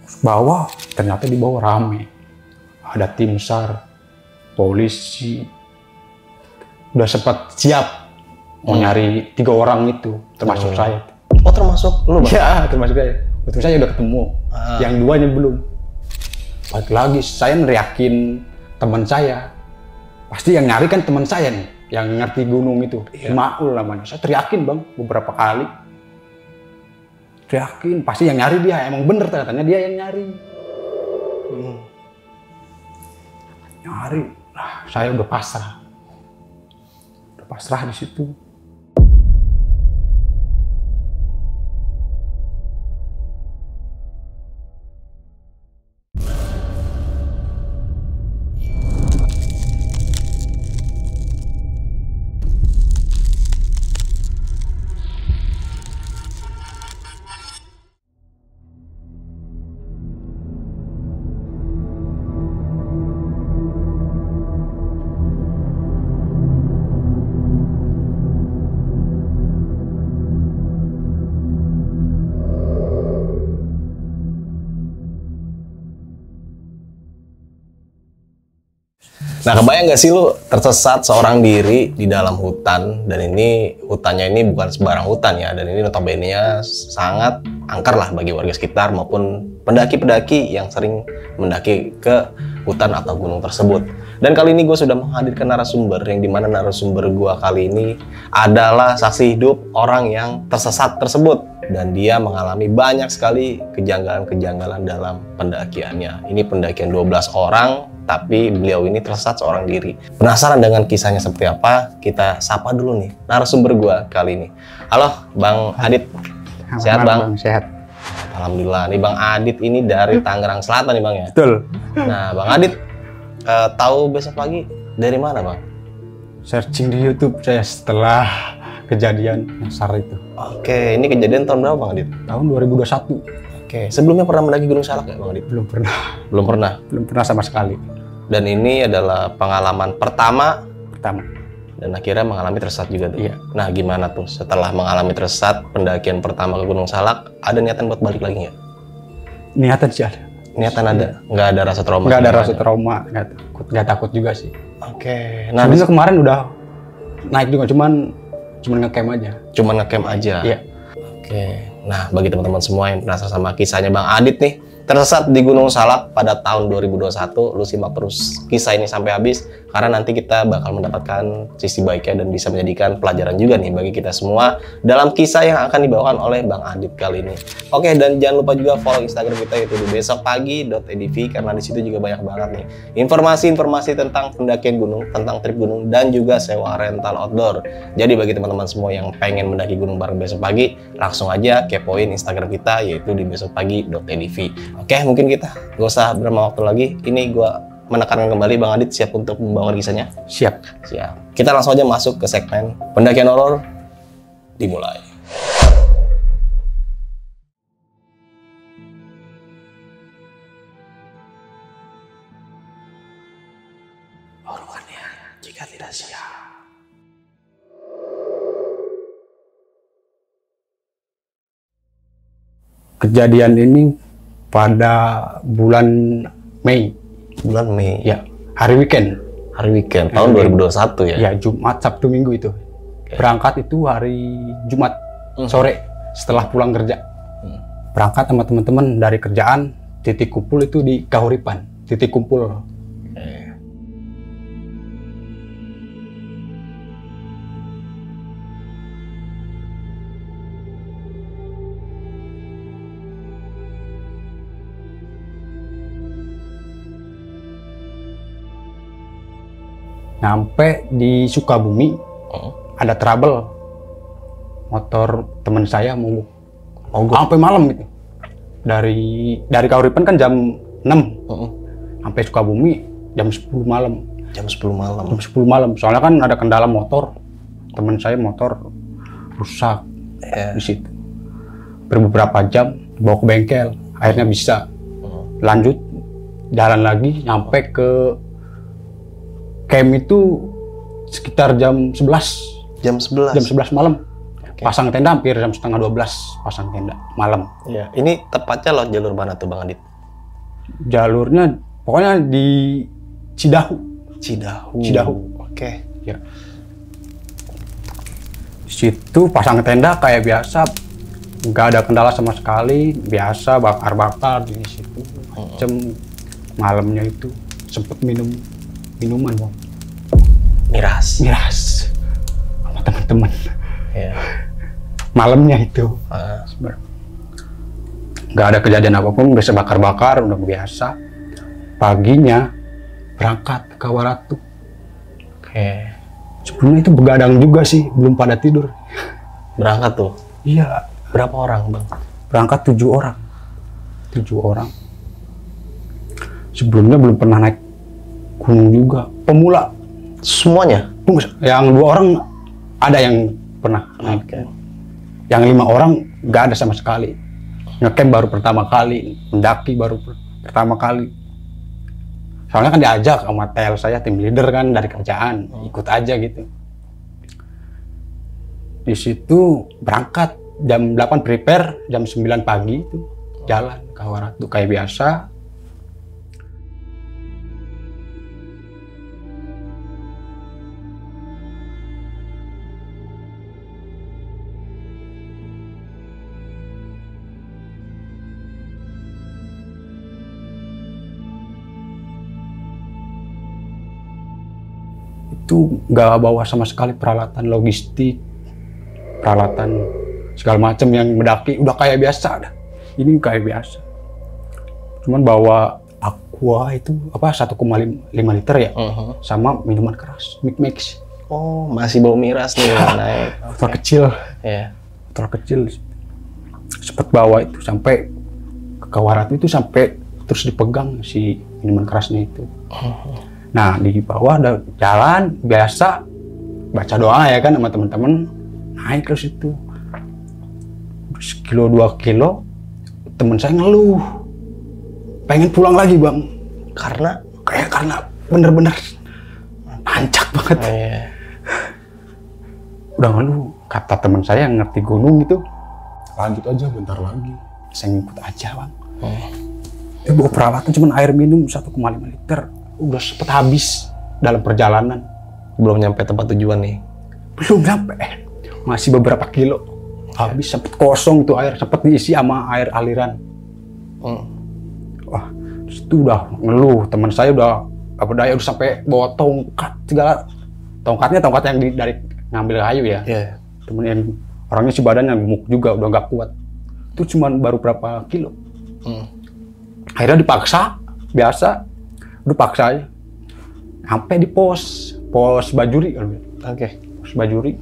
Bawah, ternyata di bawah rame. Ada tim SAR, polisi. Udah sempat siap mau nyari 3 orang itu, termasuk saya. Oh, termasuk lu, Bang? Ya, termasuk saya. Betul, saya udah ketemu. Yang 2-nya belum. Balik lagi, saya neriakin teman saya. Pasti yang nyari kan teman saya nih, yang ngerti gunung itu. Maul namanya. Saya teriakin, Bang, beberapa kali. Teriakin, pasti yang nyari dia. Emang bener katanya dia yang nyari. Nyari, nah, saya udah pasrah. Udah pasrah di situ. Nah, kebayang nggak sih lu tersesat seorang diri di dalam hutan, dan ini hutannya ini bukan sembarang hutan ya, dan ini notabene-nya sangat angker lah bagi warga sekitar maupun pendaki-pendaki yang sering mendaki ke hutan atau gunung tersebut. Dan kali ini gue sudah menghadirkan narasumber yang dimana narasumber gue kali ini adalah saksi hidup orang yang tersesat tersebut, dan dia mengalami banyak sekali kejanggalan-kejanggalan dalam pendakiannya. Ini pendakian 12 orang, tapi beliau ini tersesat seorang diri. Penasaran dengan kisahnya seperti apa? Kita sapa dulu nih narasumber gua kali ini. Halo, Bang Adit. Sehat, Bang? Sehat. Alhamdulillah. Nih Bang Adit ini dari Tangerang Selatan nih, Bang ya? Betul. Nah, Bang Adit tahu besok pagi dari mana, Bang? Searching di YouTube saya setelah kejadian yang SAR itu. Oke, ini kejadian tahun berapa, Bang Adit? Tahun 2021. Oke, sebelumnya pernah mendaki Gunung Salak ya, Bang Adit? Belum pernah. Belum pernah? Belum pernah sama sekali. Dan ini adalah pengalaman pertama, dan akhirnya mengalami tersesat juga tuh. Iya. Nah, gimana tuh setelah mengalami tersesat pendakian pertama ke Gunung Salak, ada niatan buat balik lagi nggak? Niatan sih ada. Niatan ada? Nggak ada rasa trauma? Nggak ada rasa trauma, nggak takut juga sih. Oke. Nah, sebenarnya kemarin udah naik juga, cuman ngecamp aja. Cuman ngecamp aja? Iya. Oke. Nah, bagi teman-teman semua yang penasaran sama kisahnya Bang Adit nih, tersesat di Gunung Salak pada tahun 2021, lu simak terus kisah ini sampai habis, karena nanti kita bakal mendapatkan sisi baiknya dan bisa menjadikan pelajaran juga nih bagi kita semua dalam kisah yang akan dibawakan oleh Bang Adit kali ini. Oke, dan jangan lupa juga follow Instagram kita, yaitu di besokpagi.edv, karena di situ juga banyak banget nih informasi-informasi tentang pendakian gunung, tentang trip gunung, dan juga sewa rental outdoor. Jadi bagi teman-teman semua yang pengen mendaki gunung bareng Besok Pagi, langsung aja kepoin Instagram kita, yaitu di besokpagi.edv. Oke, mungkin kita gak usah berlama waktu lagi. Ini gue menekankan kembali, Bang Adit siap untuk membawakan kisahnya? Siap. Siap. Kita langsung aja masuk ke segmen pendakian horor. Dimulai. Horornya jika tidak siap. Kejadian ini pada bulan Mei. Bulan Mei? Ya, hari weekend. Hari weekend, tahun 2021 ya? Ya, Jumat, Sabtu, Minggu itu. Berangkat itu hari Jumat sore setelah pulang kerja. Berangkat sama teman-teman dari kerjaan, titik kumpul itu di Kahuripan. Titik kumpul. Nyampe di Sukabumi, ada trouble. Motor teman saya mau sampai malam gitu. Dari Kahuripan kan jam 6. Sampai Sukabumi jam 10 malam. Jam 10 malam? Jam 10 malam. Soalnya kan ada kendala motor. Teman saya motor rusak di situ. Beberapa jam bawa ke bengkel. Akhirnya bisa. Lanjut jalan lagi nyampe ke camp itu sekitar jam 11. Jam 11? Jam 11 malam. Pasang tenda hampir jam setengah 12 pasang tenda malam. Iya. Ini tepatnya lewat jalur mana tuh, Bang Adit? Jalurnya pokoknya di Cidahu. Cidahu. Oke. Ya. Di situ pasang tenda kayak biasa, nggak ada kendala sama sekali, biasa bakar-bakar di situ. Macem malamnya itu sempet minuman bang. Miras Sama teman-teman. ya. Malamnya itu nggak ada kejadian apapun, biasa bakar-bakar udah biasa. Paginya berangkat ke Waratu. Oke. Sebelumnya itu begadang juga sih, belum pada tidur. Berangkat tuh Iya, berapa orang bang? berangkat 7 orang. 7 orang. Sebelumnya belum pernah naik gunung juga. Pemula. Semuanya? Yang 2 orang ada yang pernah naik. Oke. Yang 5 orang nggak ada sama sekali. Ngecamp baru pertama kali, mendaki baru pertama kali. Soalnya kan diajak sama TL saya, tim leader kan dari kerjaan, ikut aja gitu. Di situ berangkat jam 8 prepare, jam 9 pagi itu jalan ke Waratu kayak biasa. Itu nggak bawa sama sekali peralatan logistik, peralatan segala macam yang mendaki, udah kayak biasa dah. Ini kayak biasa. Cuman bawa aqua itu apa 1,5 liter ya, sama minuman keras, mix. Oh, masih bau miras nih naik. Botol kecil, Ya. botol kecil. Sempet bawa itu sampai ke Waratu itu, sampai terus dipegang si minuman kerasnya itu. Nah, di bawah ada jalan biasa, baca doa ya kan sama teman-teman, naik ke situ. 1-2 kilo, teman saya ngeluh, pengen pulang lagi bang, karena bener-bener nancak banget. Iya. Udah ngeluh, kata teman saya yang ngerti gunung itu, lanjut aja bentar lagi. Saya ngikut aja bang. Dia bawa peralatan cuman air minum 1,5 liter. Udah sempet habis dalam perjalanan. Belum nyampe tempat tujuan nih. Belum sampai, masih beberapa kilo. Habis, sempet kosong tuh air, sempet diisi sama air aliran. Wah, itu udah ngeluh. Teman saya udah apa daya, udah sampai bawa tongkat segala. Tongkat yang dari ngambil kayu ya. Iya. Temen yang orangnya si badannya gemuk juga, udah nggak kuat. Itu cuman baru berapa kilo. Akhirnya dipaksa, biasa. Udah paksa aja. Sampai di pos Bajuri. Oke. Pos Bajuri.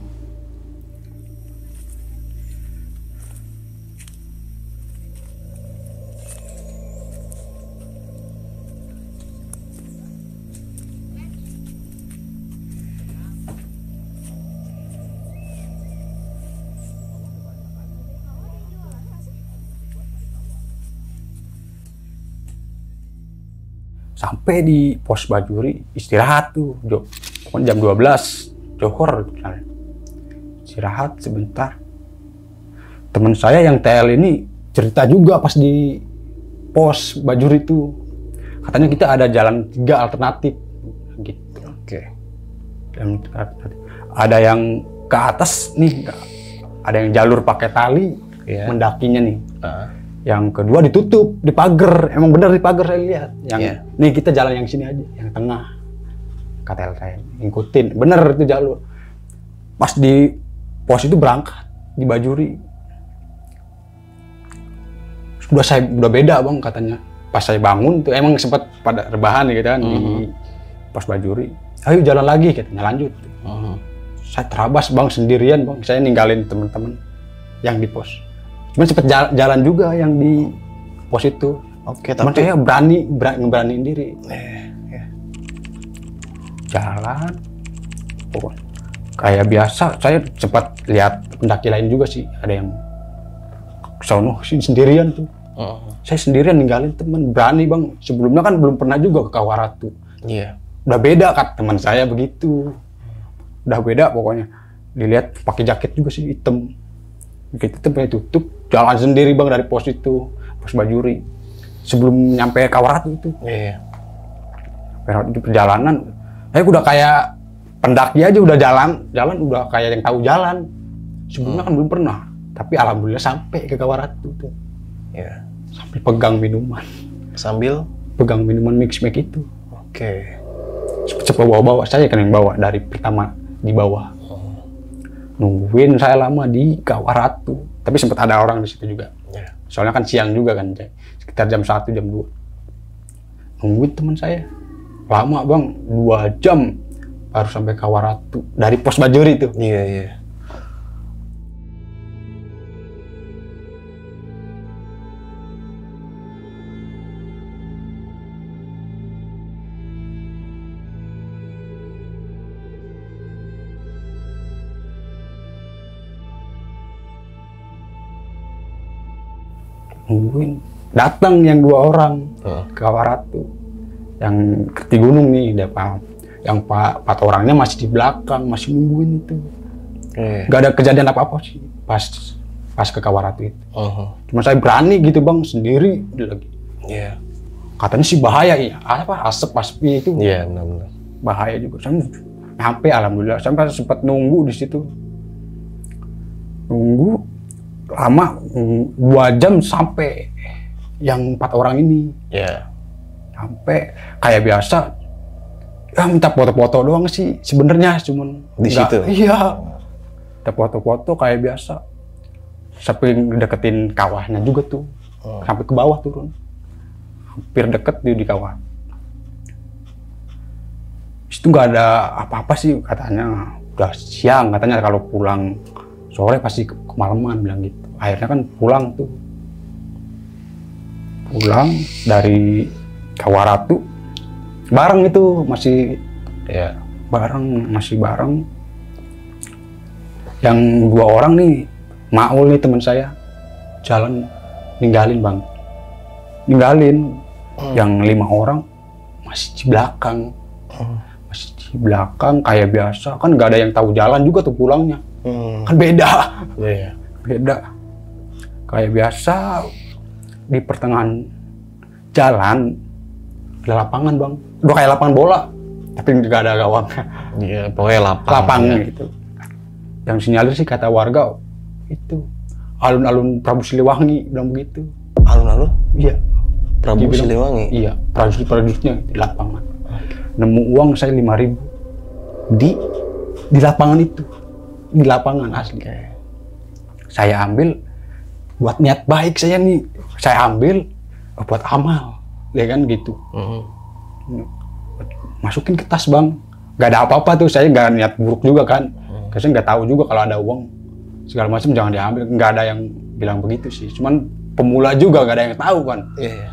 Sampai di pos Bajuri, istirahat tuh, jam 12, Johor. Istirahat sebentar. Teman saya yang TL ini cerita juga pas di pos Bajuri itu, katanya kita ada jalan 3 alternatif, gitu. Oke. Ada yang ke atas nih, ada yang jalur pakai tali, mendakinya nih. Yang kedua ditutup, dipagar. Emang bener dipagar saya lihat. Yang nih kita jalan yang sini aja, yang tengah. Kata saya, ngikutin. Bener itu jalur. Pas di pos itu berangkat di Bajuri. Udah beda bang katanya. Pas saya bangun tuh emang sempat pada rebahan gitu kan di pos Bajuri. Ayo jalan lagi katanya, lanjut. Saya terabas bang, sendirian bang. Saya ninggalin teman-teman yang di pos. Cuman sempet jalan juga yang di pos itu. Oke, tapi saya beraniin diri. Jalan. Kayak biasa, saya sempat lihat pendaki lain juga sih. Ada yang sono sendirian tuh. Saya sendirian ninggalin teman, berani bang. Sebelumnya kan belum pernah juga ke Waratu. Iya. Udah beda kan teman saya begitu. Udah beda pokoknya. Dilihat pakai jaket juga sih, hitam. Begitu tempatnya tutup, jalan sendiri bang dari pos itu, pos Bajuri. sebelum nyampe Kawaratu itu. Iya. Di perjalanan, saya udah kayak pendaki aja udah jalan udah kayak yang tahu jalan. Sebelumnya kan belum pernah, tapi alhamdulillah sampai ke Kawaratu tuh. Iya. Sambil pegang minuman. Sambil pegang minuman mix itu. Oke. Cepat bawa saya kan yang bawa dari pertama di bawah. Nungguin saya lama di Kawaratu, tapi sempat ada orang di situ juga. Yeah. Soalnya kan siang juga kan, sekitar jam 1, jam 2. Nungguin teman saya. Lama bang, 2 jam baru sampai Kawaratu dari pos Bajuri itu. Iya, iya. Nungguin, datang yang 2 orang ke Kawaratu, yang di gunung nih, yang 4 orangnya masih di belakang, masih nungguin itu. Gak ada kejadian apa-apa sih pas ke Kawaratu itu. Cuma saya berani gitu bang, sendiri lagi. Iya. Katanya sih bahaya ya, asap itu. Iya, benar-benar. Bahaya juga. Saya sampai alhamdulillah, sampai sempat nunggu di situ. Nunggu lama 2 jam sampai yang 4 orang ini. Iya. Sampai kayak biasa, ya minta foto-foto doang sih sebenarnya, cuman di situ. Iya. Minta foto-foto kayak biasa. Sampai deketin kawahnya juga tuh. Sampai ke bawah turun. Hampir deket di kawah. Itu nggak ada apa-apa sih katanya. Udah siang katanya, kalau pulang sore pasti kemalaman bilang gitu. Akhirnya kan pulang tuh. Pulang dari Kawaratu. Bareng itu masih ya masih bareng. Yang 2 orang nih, Maul nih teman saya, jalan ninggalin bang. Yang 5 orang masih di belakang. Masih di belakang kayak biasa. Kan nggak ada yang tahu jalan juga tuh pulangnya. Kan beda. Iya. Beda. Kayak biasa di pertengahan jalan ada lapangan bang. Udah kayak lapangan bola, tapi nggak ada gawangnya. Iya, pokoknya Lapangan gitu. Yang sinyalir sih kata warga itu alun-alun Prabu Siliwangi, bilang begitu. Alun-alun? Iya. Prabu Siliwangi? Iya, prajuritnya di lapangan. Nemu uang saya 5.000 di lapangan itu, di lapangan asli. Saya ambil buat niat baik saya nih, saya ambil buat amal, ya kan gitu. Masukin ke tas bang, nggak ada apa-apa tuh, saya nggak niat buruk juga kan. Saya nggak tahu juga kalau ada uang segala macam jangan diambil, nggak ada yang bilang begitu sih. Cuman pemula juga nggak ada yang tahu kan. Iya.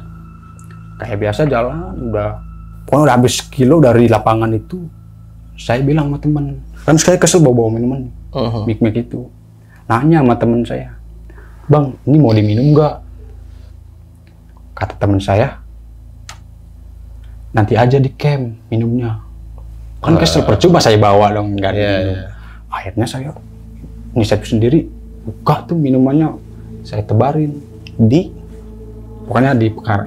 Kayak biasa jalan, pokoknya udah habis kilo dari lapangan itu. Saya bilang sama teman, kan saya kesel bawa minuman, mik itu. Nanya sama teman saya, bang, ini mau diminum nggak? Kata teman saya, nanti aja di camp minumnya. Kan kesel, percuma saya bawa dong, nggak minum. Akhirnya saya inisiatif sendiri, buka tuh minumannya, saya tebarin pokoknya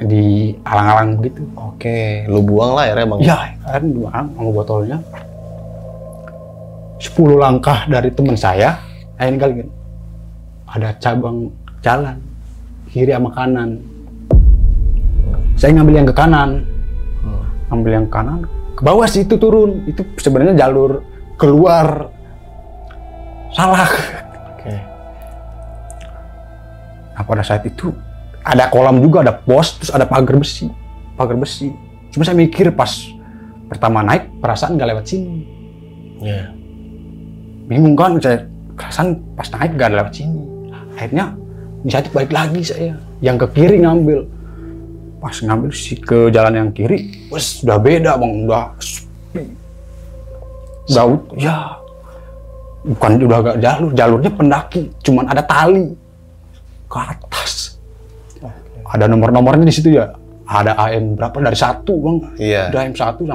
di alang-alang begitu. Oke, lu buang lah akhirnya bang? Iya, akhirnya dibuang sama botolnya. 10 langkah dari teman saya kali ada cabang jalan kiri sama kanan. Saya ngambil yang ke kanan, ambil yang kanan, ke bawah sih itu turun. Itu sebenarnya jalur keluar, salah. Oke. Nah pada saat itu ada kolam juga, ada pos, terus ada pagar besi. Cuma saya mikir pas pertama naik, perasaan nggak lewat sini. Iya. Bingung kan, saya perasaan pas naik nggak lewat sini. Akhirnya inisiatif balik lagi saya, yang ke kiri ngambil. Pas ngambil sih ke jalan yang kiri, wes udah beda bang, udah sepi. Ya, bukan udah gak jalurnya pendaki, cuman ada tali ke atas. Ada nomor-nomornya di situ ya. Ada AM berapa dari 1 bang? Iya. Udah AM 1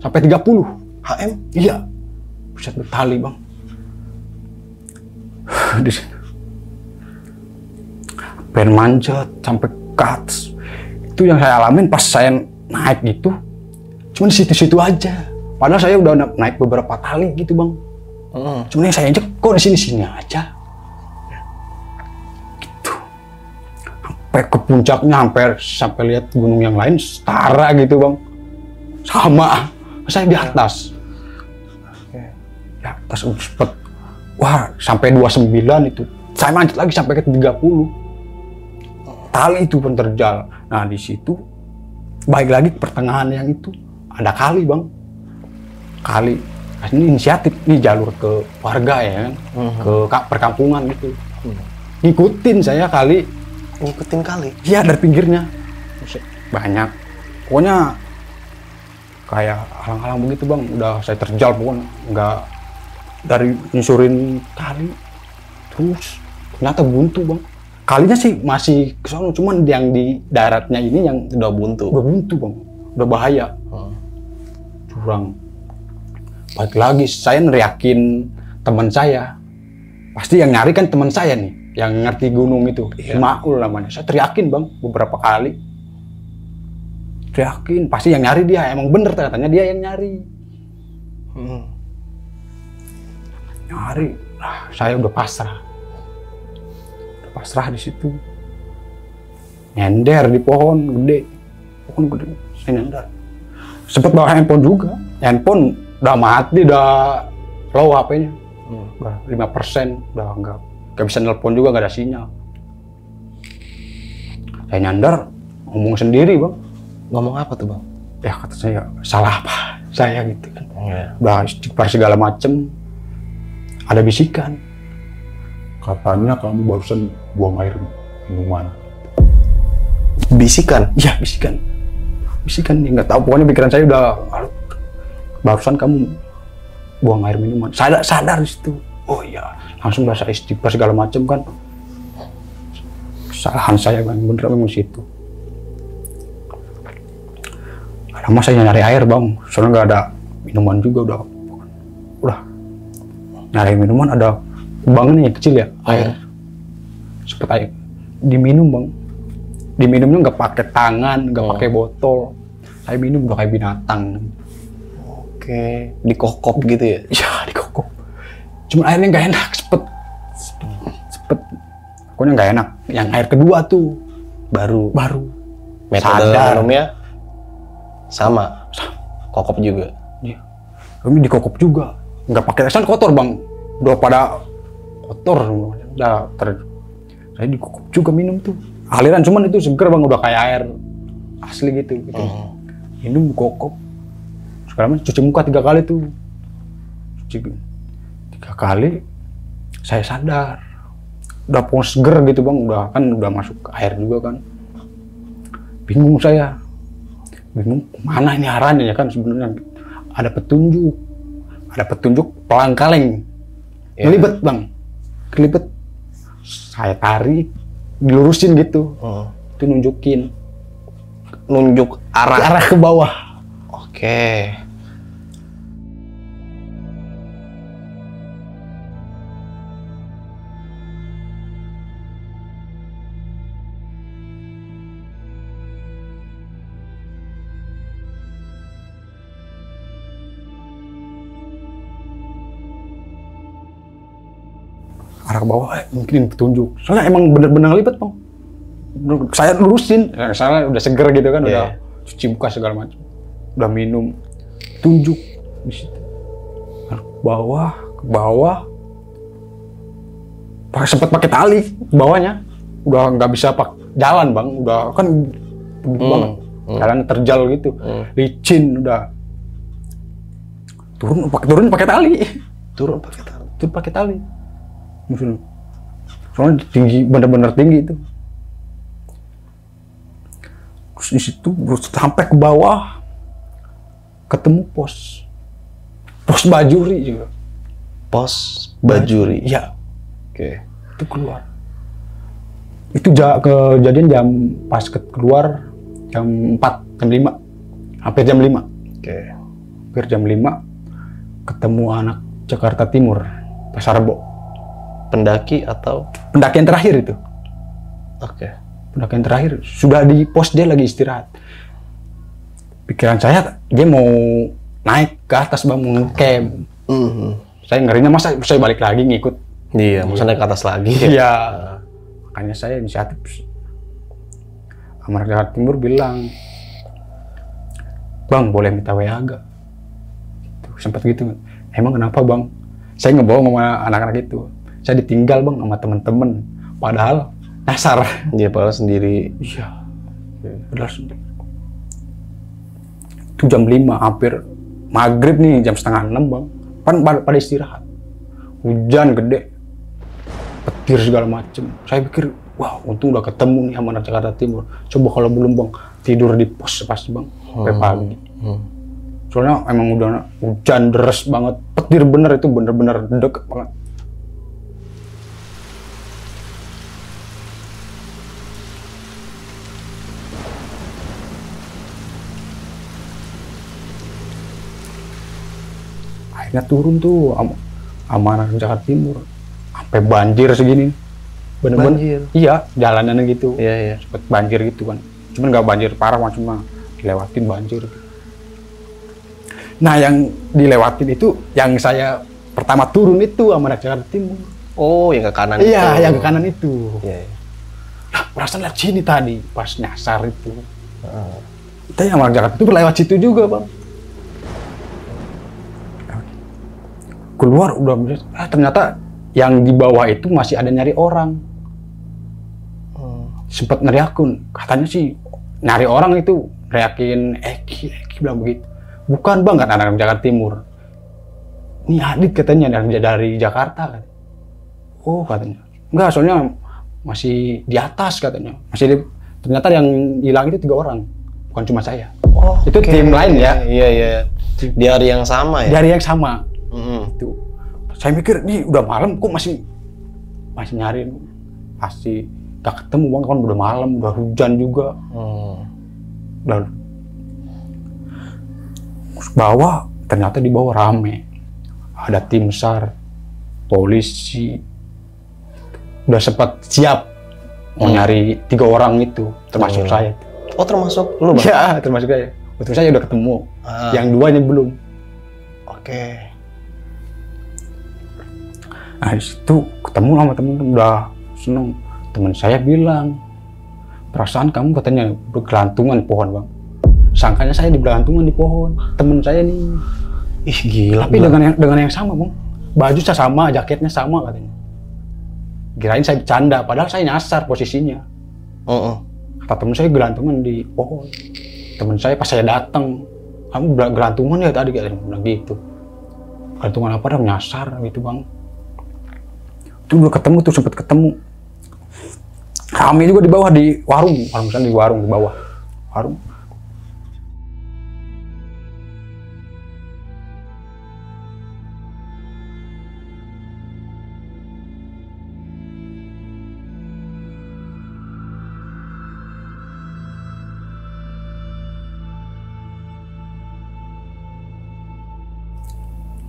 sampai 30. HM? Iya. Buset bertali bang. Di sini. Pengen manjat sampai ke atas. Itu yang saya alamin pas saya naik gitu, cuman di situ-situ aja. Padahal saya udah naik beberapa kali gitu bang. Cuman yang saya injek kok di sini-sini aja. Gitu. Sampai ke puncaknya, sampai lihat gunung yang lain setara gitu bang. Sama, saya di atas. Di atas cepet. Wah, sampai 29 itu. Saya lanjut lagi sampai ke 30. Tali itu pun terjal. Nah di situ baik lagi pertengahan yang itu ada kali bang, kali ini inisiatif nih jalur ke warga ya kan, ke perkampungan gitu. Ngikutin saya kali, Ngikutin kali? Iya dari pinggirnya banyak, pokoknya kayak halang-halang begitu bang. Udah saya terjal pokoknya, nggak dari nyusurin kali terus ternyata buntu bang. Kalinya sih masih ke sana, cuman yang di daratnya ini yang udah buntu bang, udah bahaya. Curang. Balik lagi saya neriakin teman saya, pasti yang nyari kan teman saya nih, yang ngerti gunung itu, Maul namanya. Saya teriakin bang beberapa kali, teriakin, pasti yang nyari dia. Emang bener katanya dia yang nyari. Nyari, saya udah pasrah. Pasrah di situ, nyender di pohon gede, saya nyender. Sempet bawa handphone juga, handphone udah mati, udah low HP-nya, udah 5%, udah nggak bisa nelpon juga, nggak ada sinyal. Saya nyender, ngomong sendiri bang. Ngomong apa tuh bang? Ya kata saya, salah apa saya gitu kan. Udah istighfar segala macem, ada bisikan. Katanya kamu barusan buang air minuman. Bisikan? Iya, bisikan. Bisikan, dia nggak tahu. Pokoknya pikiran saya udah, barusan kamu buang air minuman. Saya sadar di situ. Oh iya, langsung bahasa istighfar segala macam kan. Kesalahan saya kan, bener memang di situ. Lama saya nyari air bang, soalnya nggak ada minuman juga udah nyari minuman, ada kubangan yang kecil ya, air, sempet air, diminum bang, diminumnya nggak pakai tangan, nggak pakai botol, saya minum udah kayak binatang. Oke, dikokop gitu ya? Iya dikokop, cuma airnya nggak enak, cepet, pokoknya nggak enak. Yang air kedua tuh baru, metode sadar. minumnya sama, kokop juga. Iya, kami dikokop juga, nggak pakai kesan kotor bang, udah pada kotor, udah saya dikokop juga minum tuh. Aliran cuman itu seger bang, udah kayak air asli gitu. Minum kokop. Sekarang cuci muka 3 kali tuh. Cuci 3 kali, saya sadar. Udah pokoknya seger gitu bang, udah masuk ke air juga kan. Bingung saya. Bingung mana ini arahnya ya kan, sebenarnya ada petunjuk pelang kaleng. Kelibet bang. Kelibet, saya tarik, dilurusin gitu, itu nunjuk arah ke bawah. Oke. Arah ke bawah, mungkin petunjuk. Soalnya emang bener-bener libet bang. Saya lurusin, saya udah seger gitu kan, udah cuci muka segala macam, udah minum, tunjuk di situ. Ke bawah, sempat pakai tali bawahnya, udah nggak bisa jalan bang, udah kan banget, jalan terjal gitu, licin udah. Turun pakai tali. Soalnya tinggi, bener-bener tinggi itu. Terus di situ sampai ke bawah ketemu pos Bajuri juga. Pos Bajuri. Iya. Oke. Itu keluar. Itu kejadian pas keluar jam 4, jam 5. Hampir jam 5. Oke. Hampir jam 5 ketemu anak Jakarta Timur, Pasar Rebo. Pendaki atau? Pendakian terakhir itu. Oke. pendakian terakhir sudah di pos, dia lagi istirahat. Pikiran saya dia mau naik ke atas bang, mau ngecamp. Saya ngerinya masa saya balik lagi ngikut. Iya, masa naik ke atas lagi. Iya. Makanya saya inisiatif. Amarga Jakarta Timur bilang, "Bang, boleh minta WA agak?" Sempat gitu. Emang kenapa bang? Saya ngebawa sama anak-anak itu. Saya ditinggal bang sama teman-teman. Padahal nyasar. Dia padahal sendiri. Iya. Padahal sendiri. Itu jam 5, hampir maghrib nih, jam setengah 6 bang. Kan pada istirahat. Hujan gede. Petir segala macem. Saya pikir, wah untung udah ketemu nih sama anak Jakarta Timur. Coba kalau belum bang, tidur di pos pasti bang. Sampai pagi. Soalnya emang udah hujan deras banget. Petir bener itu, bener-bener deket banget. Akhirnya turun tuh sama anak Jakarta Timur, sampai banjir segini, bener-bener. Iya, jalanan gitu. Iya. Sempet banjir gitu kan. Cuman nggak banjir parah, cuma dilewatin banjir. Nah, yang dilewatin itu, yang saya pertama turun itu sama anak Jakarta Timur. Oh, yang ke kanan Iya, itu. yang ke kanan itu. Iya. Nah, perasaan lihat sini tadi, pas nyasar itu. Kita yang sama anak Jakarta Timur lewat situ juga bang. Keluar udah ternyata yang di bawah itu masih ada nyari orang. Sempat neriakun, katanya sih nyari orang itu, teriakin Eki bilang begitu. Bukan bang, kan anak Jakarta Timur. Ini Adit katanya dari Jakarta kan. Oh katanya. Enggak, soalnya masih di atas katanya. Ternyata yang hilang itu 3 orang, bukan cuma saya. Oh, itu tim lain ya. Iya. Di hari yang sama ya. Di hari yang sama. Itu. Saya mikir nih udah malam kok masih nyari, pasti gak ketemu bang, kan udah malam, udah hujan juga. Dan bawah ternyata di bawah rame, ada tim SAR, polisi, udah sempat siap mau nyari 3 orang itu, termasuk saya. Oh termasuk lu bang? Iya termasuk saya. Waktu saya udah ketemu, yang 2 nya belum. Oke. Nah disitu ketemu sama temen-temen, udah seneng. Teman saya bilang, perasaan kamu katanya bergelantungan pohon bang. Sangkanya saya di bergelantungan di pohon. Temen saya nih. Ih gila. Tapi dengan yang sama bang. Baju saya sama, jaketnya sama katanya. Kirain saya bercanda, padahal saya nyasar posisinya. Kata temen saya gelantungan di pohon. Temen saya pas saya datang, kamu gelantungan ya tadi katanya, bilang gitu. Gelantungan apa dah, nyasar gitu bang. Itu udah ketemu tuh, sempet ketemu. Rame juga di bawah di warung di warung di bawah. Warung.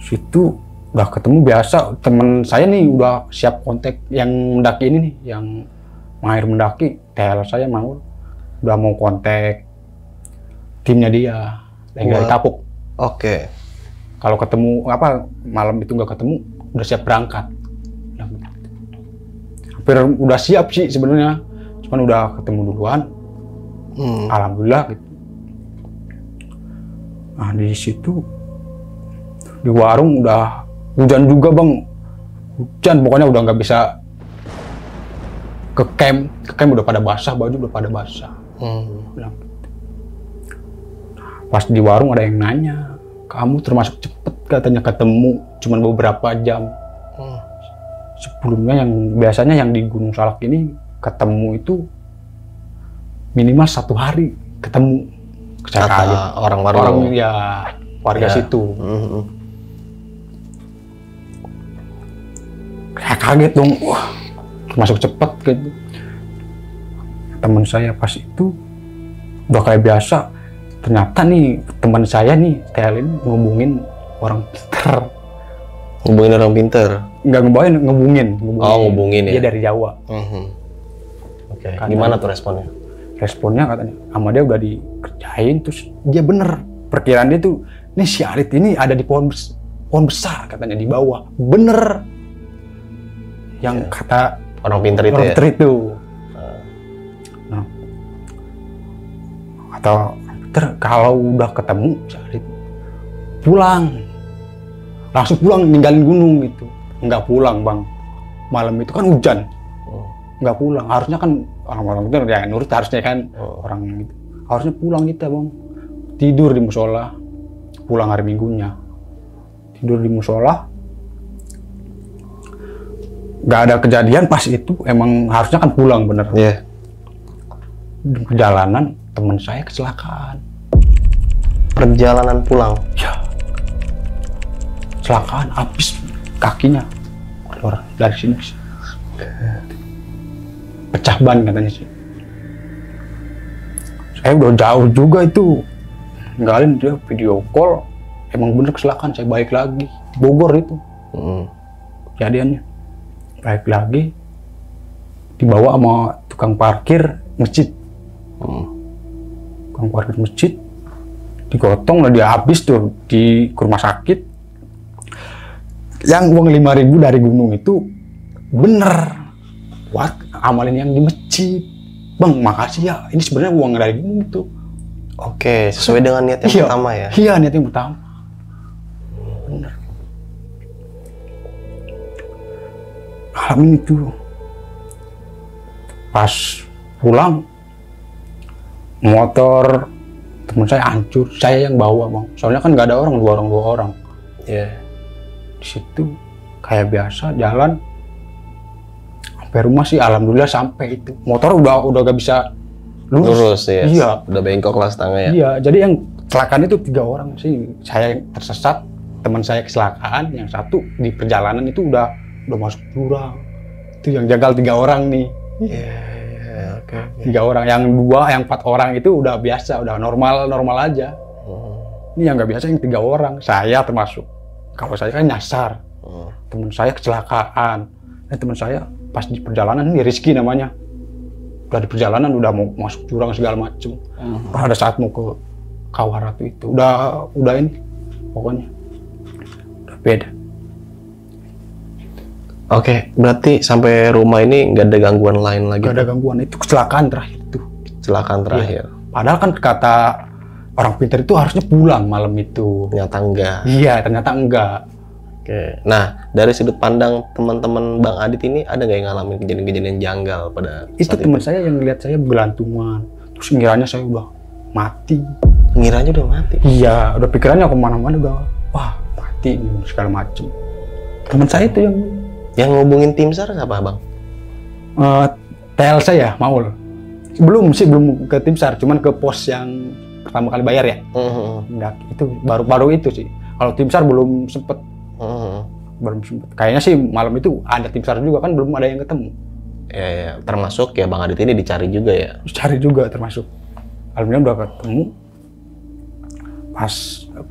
Situ udah ketemu biasa, temen saya nih udah siap kontak yang mendaki ini nih, yang mahir mendaki, TL saya udah mau kontak timnya dia, lagi dari Kapuk. Oke. Kalau ketemu malam itu nggak ketemu, udah siap berangkat. Hampir udah siap sih sebenarnya, cuman udah ketemu duluan. Alhamdulillah gitu. Nah di situ di warung udah hujan juga bang, hujan pokoknya udah nggak bisa ke camp udah pada basah, baju udah pada basah. Pas di warung ada yang nanya, kamu termasuk cepet katanya ketemu, cuman beberapa jam. Sebelumnya yang biasanya yang di Gunung Salak ini ketemu itu minimal 1 hari ketemu. Kata orang ya warga situ. Saya kaget dong, wah termasuk cepet gitu. Teman saya pas itu udah kayak biasa, ternyata nih teman saya nih TL ini ngubungin orang pinter. Ngubungin orang pinter? Nggak ngubungin. Oh ngubungin ya? Dia dari Jawa. Oke. Gimana tuh responnya? Responnya katanya, sama dia udah dikerjain, terus dia bener. Perkiraan dia tuh, ini si Arit ini ada di pohon besar katanya di bawah. Bener. Yang kata Orang pinter itu orang ya? pinter itu. Nah, atau kalau udah ketemu si Arit, pulang. Langsung pulang, ninggalin gunung gitu. Nggak pulang, Bang. Malam itu kan hujan. Nggak pulang. Harusnya kan orang-orang itu ya nurut harusnya kan orang gitu. Harusnya pulang kita, Bang. Tidur di musola. Pulang hari Minggunya. Tidur di musola. Nggak ada kejadian pas itu, emang harusnya kan pulang bener. Iya. Di perjalanan teman saya kecelakaan. Perjalanan pulang. Ya. Kecelakaan, habis kakinya. Ada orang dari sini. Pecah ban katanya sih. Saya udah jauh juga itu. Ninggalin dia video call. Emang bener kecelakaan, saya balik lagi. Di Bogor itu. Kejadiannya. Balik lagi. Dibawa sama tukang parkir masjid. Tukang parkir masjid. Digotong lah, dia habis tuh di rumah sakit. Yang uang 5.000 dari gunung itu bener buat amalin yang di masjid. Bang, makasih ya. Ini sebenarnya uang dari gunung itu. Oke, sesuai dengan niat yang pertama ya? Iya, niat yang pertama. Bener. Alamin itu. Pas pulang, motor teman saya hancur. Saya yang bawa, Bang. Soalnya kan nggak ada orang, dua orang. Iya. Di situ kayak biasa jalan sampai rumah sih alhamdulillah sampai itu. Motor udah gak bisa lurus ya. Iya, udah bengkok lah setengah ya. Iya, jadi yang kecelakaan itu 3 orang sih. Saya yang tersesat, teman saya kecelakaan, yang satu di perjalanan itu udah masuk jurang. Itu yang jagal 3 orang nih. Iya, oke. 3 orang, yang 2, yang 4 orang itu udah biasa, udah normal aja. Ini yang nggak biasa yang 3 orang, saya termasuk. Kalau saya kan nyasar, teman saya kecelakaan. Teman saya pas di perjalanan, ini Rizky namanya. Udah di perjalanan, udah mau masuk jurang segala macem. Ada saat mau ke Kawaratu itu, udah ini, pokoknya udah beda. Oke, berarti sampai rumah ini nggak ada gangguan lain lagi? Nggak ada gangguan, itu kecelakaan terakhir itu. Kecelakaan terakhir? Iya. Padahal kan kata orang pintar itu harusnya pulang malam itu. Ternyata enggak? Iya, ternyata enggak. Oke, nah dari sudut pandang teman-teman Bang Adit ini, ada nggak yang ngalamin kejadian-kejadian janggal pada itu? Teman saya yang lihat saya bergelantungan, terus ngiranya saya udah mati. Ngiranya udah mati? Iya, udah pikirannya kemana-mana udah, wah mati segala macem. Teman saya itu yang ngubungin tim SAR siapa, Bang? TL saya, Maul. Belum ke tim SAR, cuman ke pos yang pertama kali bayar ya. Enggak, itu baru itu sih. Kalau tim SAR belum sempet. Belum sempet. Kayaknya sih malam itu ada tim SAR juga kan, belum ada yang ketemu. Ya, termasuk ya Bang Adit ini dicari juga ya? Dicari juga termasuk. Alhamdulillah udah ketemu. Pas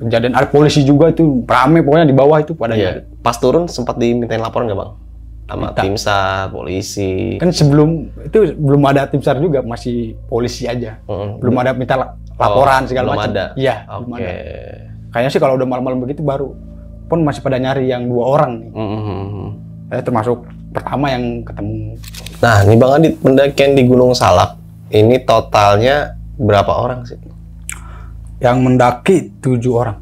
kejadian ada polisi juga itu, rame pokoknya di bawah itu pada nyari. Pas turun sempat dimintain laporan nggak, Bang? Sama tim SAR, polisi? Kan sebelum itu belum ada tim SAR juga, masih polisi aja. Belum ada minta laporan segala macam. Iya, belum ada. Kayaknya sih kalau udah malam-malam begitu baru. Pun masih pada nyari yang 2 orang nih. Saya termasuk pertama yang ketemu. Nah, nih Bang Adit, pendakian di Gunung Salak ini totalnya berapa orang sih? Yang mendaki 7 orang.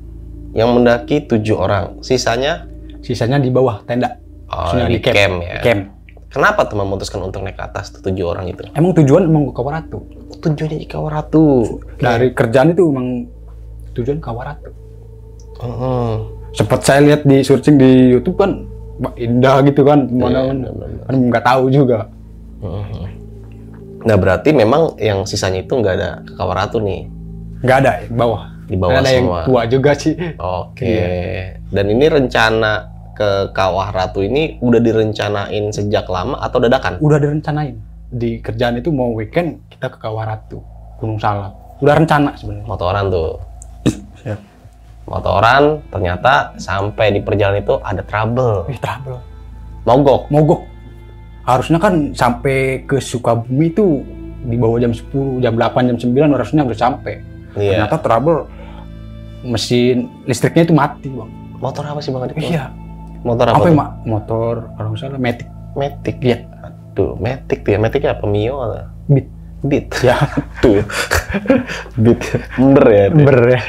Yang mendaki 7 orang. Sisanya di bawah tenda. Oh, di camp ya. Camp. Kenapa tuh memutuskan untuk naik ke atas tuh 7 orang itu? Emang tujuan ke Kawaratu. Tujuannya ke Kawaratu. Dari kerjaan itu emang tujuan Kawaratu. Sempat saya lihat di searching di YouTube kan, indah gitu kan, kan nggak tahu juga. Nah berarti memang yang sisanya itu nggak ada ke Kawaratu nih? Nggak ada, di bawah. Di bawah ada semua. Yang tua juga sih. Oke. Dan ini rencana ke Kawaratu ini udah direncanain sejak lama atau dadakan? Udah direncanain. Di kerjaan itu mau weekend kita ke Kawaratu, Gunung Salak. Udah rencana sebenarnya. Motoran tuh. Siap. Motoran, ternyata sampai di perjalanan itu ada trouble. Trouble. Mogok. Harusnya kan sampai ke Sukabumi itu di bawah jam 10, jam 8, jam 9 harusnya udah sampai. Iya. Ternyata trouble mesin listriknya itu mati, Bang. Motor apa sih Bang Adit? Iya. Motor apa? Apa tuh? ya, Mak? Motor kalau nggak salah Matic. Matic. Iya. Aduh, Matic tuh ya. Matic apa? Mio atau? Beat. Beat. Ya. Tuh. Beat. Ember ya. Itu. Ber ya.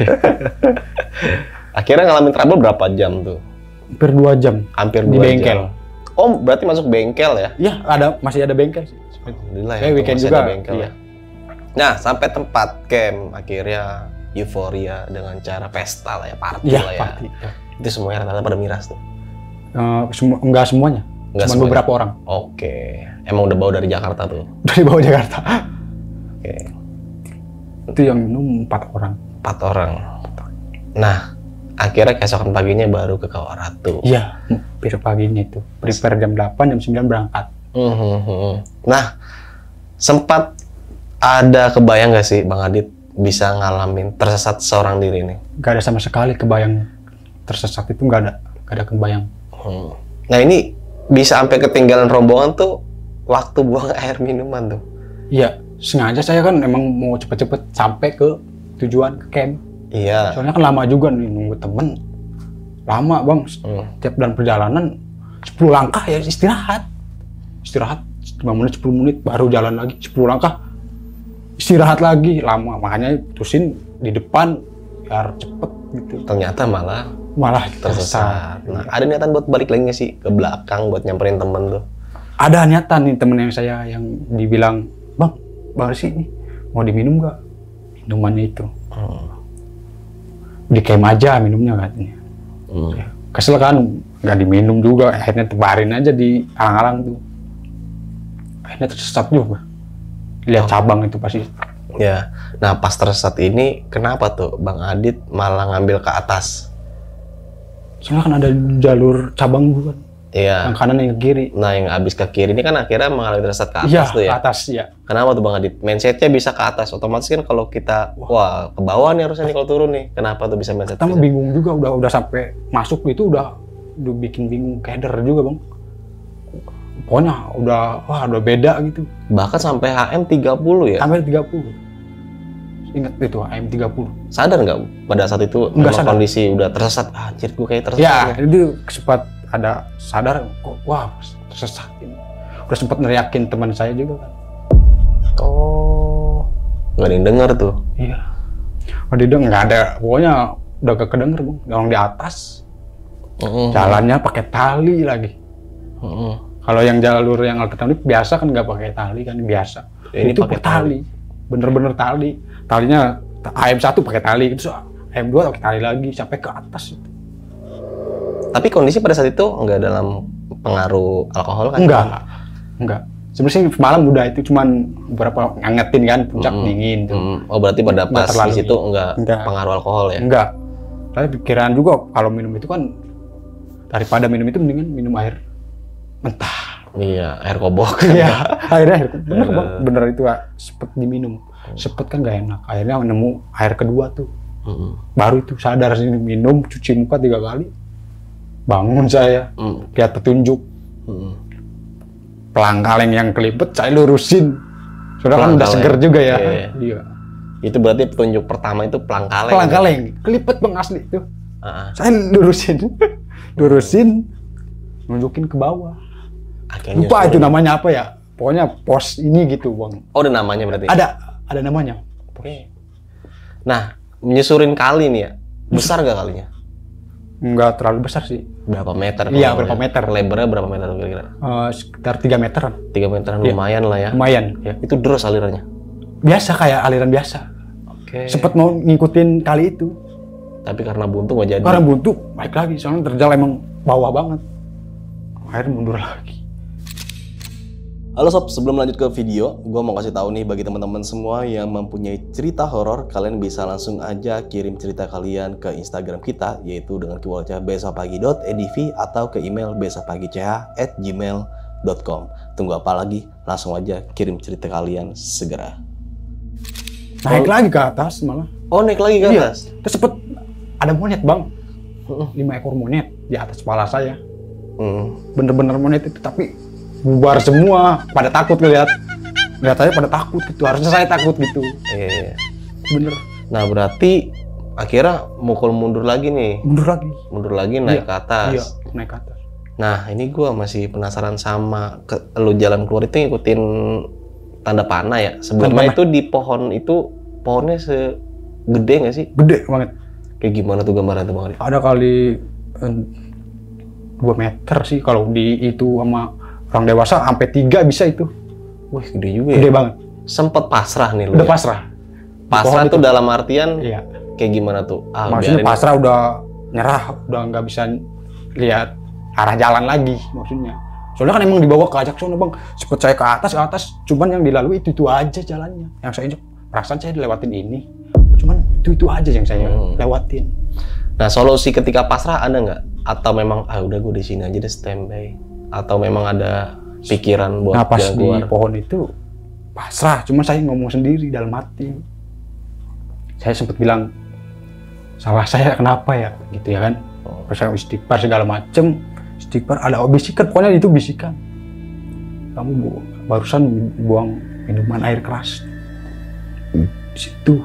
Akhirnya ngalamin trouble berapa jam tuh? Hampir 2 jam Hampir 2 di bengkel. jam. Oh, berarti masuk bengkel ya? Iya, masih ada bengkel sih. Alhamdulillah ya. Kayak weekend masih juga. ada bengkel Iya. ya. Nah, sampai tempat camp akhirnya euforia dengan cara pesta lah ya, party Iya, lah ya. party. Ya. Itu semuanya rata-rata pada miras tuh. Enggak semuanya. Enggak Cuma semuanya. beberapa orang. Oke. Emang udah bawa dari Jakarta tuh. Dari bawah Jakarta. Oke. Itu yang minum 4 orang. 4 orang. Nah, akhirnya keesokan paginya baru ke Kawaratu. Iya, besok paginya itu. Prepare jam 8, jam 9 berangkat. Nah, sempat ada kebayang gak sih Bang Adit bisa ngalamin tersesat seorang diri nih? Gak ada sama sekali kebayang tersesat itu, gak ada kebayang. Nah, ini bisa sampai ketinggalan rombongan tuh waktu buang air minuman tuh. Iya, sengaja saya kan emang mau cepet-cepet sampai ke tujuan, ke camp. Iya. Soalnya kan lama juga nih nunggu temen. Lama Bang, setiap dalam perjalanan 10 langkah ya istirahat. Istirahat 5 menit, 10 menit, baru jalan lagi 10 langkah. Istirahat lagi, lama. Makanya putusin di depan biar cepet gitu. Ternyata malah tersesat. Nah, ada niatan buat balik lagi nggak sih ke belakang buat nyamperin temen tuh? Ada niatan nih temen yang saya yang dibilang, Bang Resi nih, mau diminum gak minumannya itu? Di camp aja minumnya katanya. Kesel kan, nggak diminum juga, akhirnya tebarin aja di alang-alang tuh. Akhirnya tersesat juga. Lihat cabang itu pasti. Ya, nah pas tersesat ini kenapa tuh Bang Adit malah ngambil ke atas? Soalnya kan ada jalur cabang juga kan. Iya. Yang kanan yang ke kiri. Nah, yang abis ke kiri ini kan akhirnya mengalami tersesat ke atas Iya, tuh ya? ke atas ya. Kenapa tuh Bang Adit? Mindsetnya bisa ke atas, otomatis kan kalau kita, wah ke bawah nih harusnya nih kalau turun nih. Kenapa tuh bisa mindset? Kita bingung juga, udah sampai masuk itu udah bikin bingung, keder juga Bang. Pokoknya udah beda gitu. Bahkan sampai HM 30 ya? Sampai 30. Ingat itu HM 30. Sadar nggak pada saat itu Nggak emang sadar. kondisi udah tersesat? Anjir, gue kayak tersesat. Ya, nih. itu sempat ada sadar kok, wah tersesat ini. Udah sempat neriakin teman saya juga kan. Oh, nggak ada yang denger tuh. Iya. Oh, dia nggak ada, pokoknya udah gak kedenger Bang. Orang di atas, jalannya pakai tali lagi. Kalau yang jalur yang alternatif biasa kan nggak pakai tali kan, biasa. Ini itu pakai pakai tali. Bener-bener tali. Talinya AM1 pakai tali, itu AM2 pakai tali lagi sampai ke atas itu. Tapi kondisi pada saat itu nggak dalam pengaruh alkohol kan? Enggak. Sebenarnya malam udah itu cuman beberapa ngangetin kan, puncak dingin tuh. Oh, berarti pada Nggak pas terlalu di situ nggak Nggak. pengaruh alkohol ya? Enggak. Saya pikiran juga kalau minum itu kan daripada minum itu mendingan minum air mentah. Iya, air kobok. Iya, air bener Bang, bener itu sepet diminum. Sepet kan gak enak. Akhirnya nemu air kedua tuh. Baru itu sadar sih minum, cuci muka 3 kali. Bangun saya, lihat petunjuk. Pelang kaleng yang kelipet saya lurusin. Soalnya kan udah seger juga ya. Iya. Itu berarti petunjuk pertama itu pelang kaleng. Pelang kaleng, kelipet Bang asli tuh. Saya lurusin, nunjukin ke bawah. Akhirnya Lupa itu namanya apa ya. Pokoknya pos ini gitu Bang. Oh, ada namanya berarti? Ada namanya. Oke. Nah, menyusurin kali nih ya, besar gak kalinya? Enggak terlalu besar sih. Berapa meter? Iya, berapa meter. Lebarnya berapa meter kira-kira? Sekitar 3 meteran. 3 meteran, Iya. lumayan lah ya. Lumayan. Ya. Itu deras alirannya? Biasa, kayak aliran biasa. Oke. Sempet mau ngikutin kali itu. Tapi karena buntu nggak jadi. Karena buntu, baik lagi. Soalnya terjal emang bawah banget. Akhirnya mundur lagi. Halo sob, sebelum lanjut ke video, gue mau kasih tahu nih bagi teman-teman semua yang mempunyai cerita horor, kalian bisa langsung aja kirim cerita kalian ke Instagram kita, yaitu dengan keywordnya besokpagi.edv atau ke email besokpagi.ch@gmail.com. Tunggu apa lagi? Langsung aja kirim cerita kalian segera. Naik lagi ke atas malah. Oh, naik lagi ke Iya. atas? Terus sempet ada monyet Bang. 5 ekor monyet di atas kepala saya. Bener-bener monyet itu, tapi bubar semua, pada takut lihat aja pada takut gitu, harusnya saya takut gitu. Iya. Bener. Nah berarti akhirnya mukul mundur lagi nih. Mundur lagi naik ke atas. iya naik ke atas. Nah ini gua masih penasaran sama lu jalan keluar itu ngikutin tanda panah ya. Sebelumnya itu di pohon itu, pohonnya segede nggak sih? Gede banget. Kayak gimana tuh gambaran tuh Bang Adit? Ada kali 2 meter sih kalau di itu sama orang dewasa, sampai 3 bisa itu. Wih gede juga ya. Gede banget. Sempet pasrah nih lu. Udah ya? pasrah. Pasrah tuh dalam artian iya. kayak gimana tuh? Maksudnya pasrah udah nyerah, udah nggak bisa lihat arah jalan lagi maksudnya. Soalnya kan emang dibawa ke ajak sono Bang. Sempet saya ke atas, cuman yang dilalui itu aja jalannya. Yang saya injak, perasaan saya dilewatin ini. Cuman itu aja yang saya lewatin. Nah solusi ketika pasrah ada nggak? Atau memang udah gue di sini aja deh standby? Atau memang ada pikiran buat pas jalan di keluar? pohon itu pasrah, cuman saya ngomong sendiri dalam hati. Saya sempat bilang, salah saya kenapa ya, gitu ya kan. Pas saya istighfar segala macem, istighfar ada bisikan, pokoknya itu bisikan. Kamu barusan buang minuman air keras. Di situ.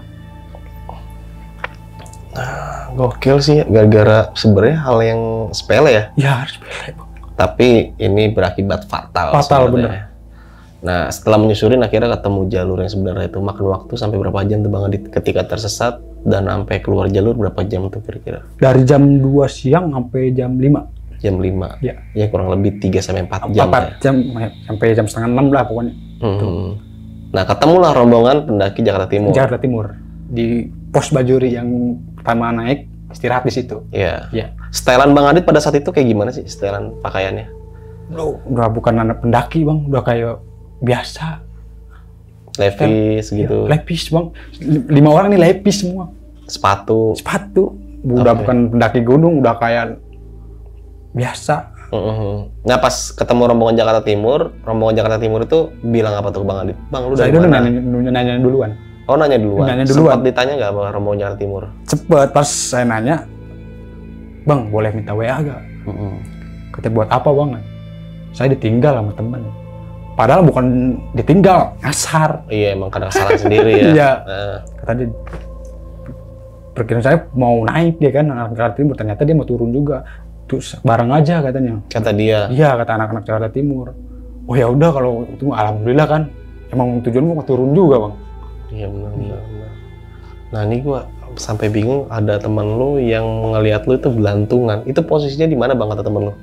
Nah, gokil sih, gara-gara sebenarnya hal yang sepele ya. Ya harus sepele. Tapi ini berakibat fatal. Fatal sebenarnya. bener. Nah, setelah menyusurin akhirnya ketemu jalur yang sebenarnya itu. Makan waktu sampai berapa jam tuh Bang Adit ketika tersesat dan sampai keluar jalur berapa jam tuh kira-kira? Dari jam 2 siang sampai jam 5. Jam 5? Ya. Ya kurang lebih 3 sampai 4 jam. 4 jam sampai jam setengah 6 lah pokoknya. Nah, ketemulah rombongan pendaki Jakarta Timur. Jakarta Timur. Di pos Bajuri yang pertama naik, istirahat di situ. Iya. Iya. Setelan Bang Adit pada saat itu kayak gimana sih setelan pakaiannya? Udah bukan anak pendaki Bang, udah kayak biasa. Levis gitu. Ya, levis Bang. 5 orang nih levis semua. Sepatu. Udah bukan pendaki gunung, udah kayak biasa. Nah pas ketemu rombongan Jakarta Timur itu bilang apa tuh Bang Adit? Bang lu dari mana? Nanya duluan. Oh nanya duluan? Nanya duluan. Sempat ditanya nggak sama rombongan Jakarta Timur? Cepet, pas saya nanya, Bang boleh minta WA gak? Kata buat apa Bang? Saya ditinggal sama temen. Padahal bukan ditinggal, nyasar. Iya emang kadang salah sendiri ya. Iya. Kata dia, perkiraan saya mau naik dia kan, anak Jakarta Timur. Ternyata dia mau turun juga. Terus bareng aja katanya. Kata dia. Iya kata anak-anak Jakarta Timur. Oh ya udah kalau itu alhamdulillah kan. Emang tujuanmu mau turun juga Bang. Iya benar. Nah ini gua sampai bingung, ada teman lu yang ngelihat lu itu gelantungan. Itu posisinya di mana Bang kata temen lu?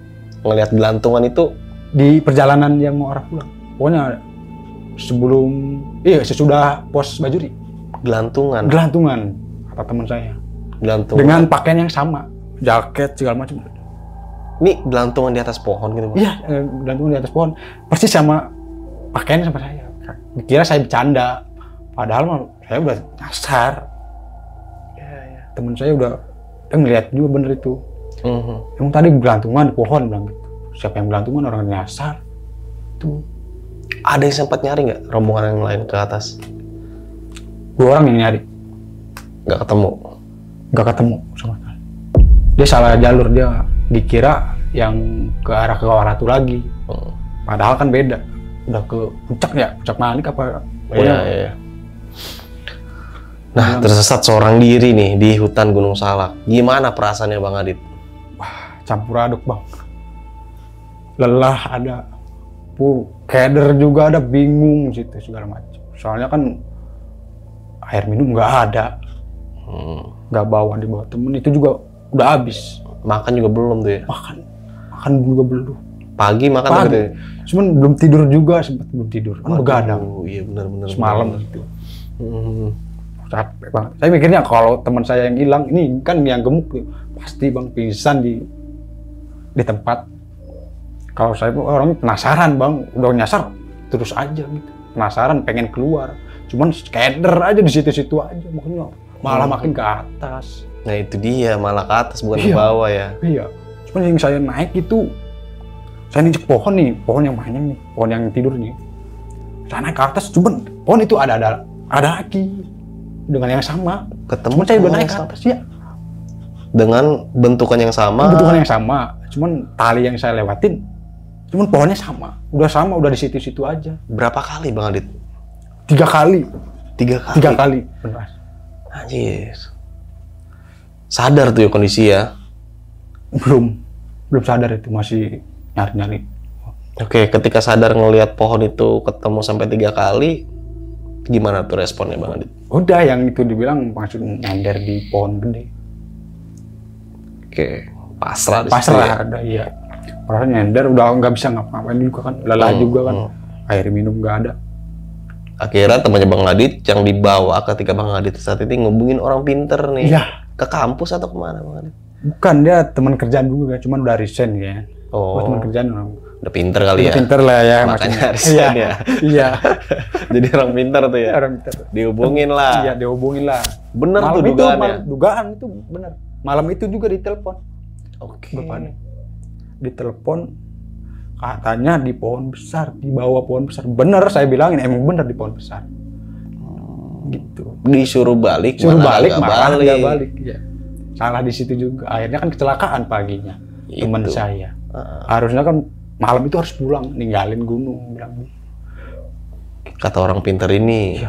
Ngelihat gelantungan itu di perjalanan yang mau arah pulang. Pokoknya sesudah pos Bajuri. Gelantungan Kata teman saya. Gelantungan. Dengan pakaian yang sama, jaket segala macam. Ini gelantungan di atas pohon gitu Bang? Iya, gelantungan di atas pohon. Persis sama pakaian sama saya. Dikira saya bercanda. Padahal mah saya udah nyasar. Iya. Teman saya udah ngeliat juga bener itu. Emang tadi gelantungan di pohon bilang gitu. Siapa yang gelantungan orang nyasar. Tuh. Ada yang sempat nyari nggak rombongan yang lain ke atas? 2 orang yang nyari. Nggak ketemu sama sekali. Dia salah jalur, dia dikira yang ke arah Kawaratu lagi. Padahal kan beda. Udah ke puncak Manik apa? Iya. Nah, tersesat seorang diri nih di hutan Gunung Salak. Gimana perasaannya Bang Adit? Wah, campur aduk Bang. Lelah ada, keder juga ada, bingung situ segala macam. Soalnya kan air minum nggak ada, nggak di bawa temen, itu juga udah habis. Makan juga belum tuh ya? Makan juga belum. Pagi makan gitu ya? Cuman belum tidur juga, sempat belum tidur. Kan begadang. Iya benar-benar. Semalam gitu. Capek banget. Saya mikirnya kalau teman saya yang hilang, ini kan yang gemuk pasti Bang pingsan di tempat. Kalau saya orang penasaran Bang, udah nyasar terus aja gitu. Penasaran, pengen keluar. Cuman keder aja di situ-situ aja, makanya malah makin ke atas. Nah itu dia, malah ke atas bukan ke bawah ya. Iya. Cuman yang saya naik itu, saya ninjek pohon nih, pohon yang panjang nih, pohon yang tidur nih. Saya naik ke atas, cuman pohon itu ada lagi dengan yang sama. Ketemu cuman saya udah naik ke atas ya. Dengan bentukan yang sama. Bentukan yang sama, cuman tali yang saya lewatin Cuman pohonnya sama, udah di situ-situ aja. Berapa kali Bang Adit? 3 kali. 3 kali? 3 kali, benar. Anjir. Sadar tuh ya kondisi ya? Belum sadar itu, masih nyari-nyari. Oke, ketika sadar ngelihat pohon itu ketemu sampai 3 kali, gimana tuh responnya Bang Adit? Udah, yang itu dibilang maksud nyender di pohon gede. Oke, pasrah di situ Pasrah, ya? ada iya. Orang nyender udah nggak bisa ngapa-ngapain juga kan, lelah juga kan. Air minum nggak ada. Akhirnya temannya Bang Adit yang dibawa ketika Bang Adit saat itu ngubungin orang pinter nih. Iya. Ke kampus atau kemana Bang Adit? Bukan, dia teman kerjaan juga, cuman udah resign ya. Oh, Teman kerjaan orang. udah pinter kali ya? Pinter lah ya. Makanya maksudnya. resign Iya. ya? Iya. Jadi orang pinter tuh ya? Orang pinter. Dihubungin lah. Iya, dihubungin lah. Bener Malam tuh itu, dugaannya? dugaan itu bener. Malam itu juga ditelepon. Oke. Bapaknya. Ditelepon, katanya di pohon besar, di bawah pohon besar. Bener, saya bilangin emang bener di pohon besar. Gitu. Disuruh balik, Suruh balik, nggak malah balik. nggak balik. Ya. Salah di situ juga. Akhirnya kan kecelakaan paginya. Itu. Teman saya. Harusnya kan malam itu harus pulang, ninggalin gunung. Bilang. Kata orang pinter ini.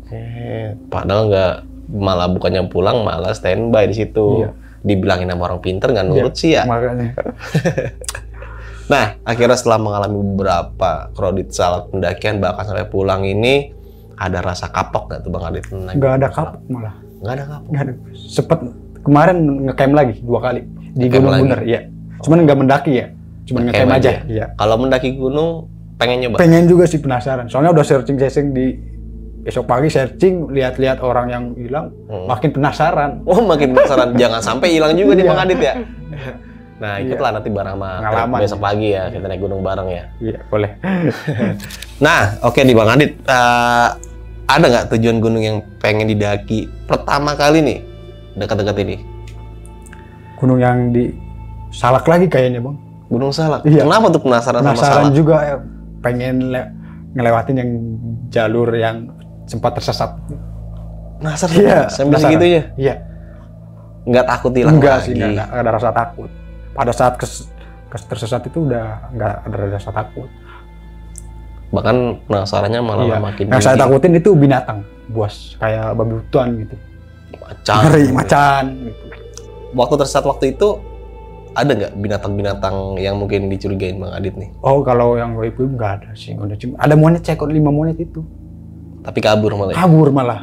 Iya. Padahal nggak, malah bukannya pulang, malah standby di situ. Iya. Dibilangin sama orang pinter nggak nurut sih ya. Makanya. Nah, akhirnya setelah mengalami beberapa kredit salah pendakian bahkan sampai pulang ini, ada rasa kapok nggak tuh Bang Adit? Nggak ada kapok malah. Nggak ada kapok. Nggak ada. Sempet kemarin ngecamp lagi 2 kali di Ngecamp Gunung lagi? Bunder. Iya. Cuman nggak mendaki ya. Cuman ngecamp aja. Iya. Kalau mendaki gunung, pengen nyoba? Pengen juga sih, penasaran. Soalnya udah searching di besok pagi, searching, lihat-lihat orang yang hilang, makin penasaran. Oh, makin penasaran. Jangan sampai hilang juga nih Iya. Bang Adit ya. Nah, ikutlah nanti bareng sama Pengalaman. besok pagi ya, kita naik gunung bareng ya. Iya, boleh. Nah, oke nih Bang Adit, ada nggak tujuan gunung yang pengen didaki pertama kali nih, dekat-dekat ini? Gunung yang di Salak lagi kayaknya, Bang. Gunung Salak. Iya. Kenapa tuh penasaran sama Penasaran Salak? juga, pengen ngelewatin yang jalur yang sempat tersesat. Penasaran? Iya, Sampai penasaran. segitunya? Iya. Nggak takut hilang Enggak lagi? sih, enggak ada rasa takut. Pada saat tersesat itu udah nggak ada rasa takut. Bahkan penasarannya malah Iya. makin Yang saya tinggi. takutin itu binatang buas, kayak babi hutan gitu. Macan. Ngeri, macan gitu. Waktu tersesat waktu itu, ada nggak binatang-binatang yang mungkin dicurigain Bang Adit nih? Oh, kalau yang ibu nggak ada sih. Udah cuma ada monyet, seekor 5 monyet itu. Tapi kabur malah ya? Kabur malah.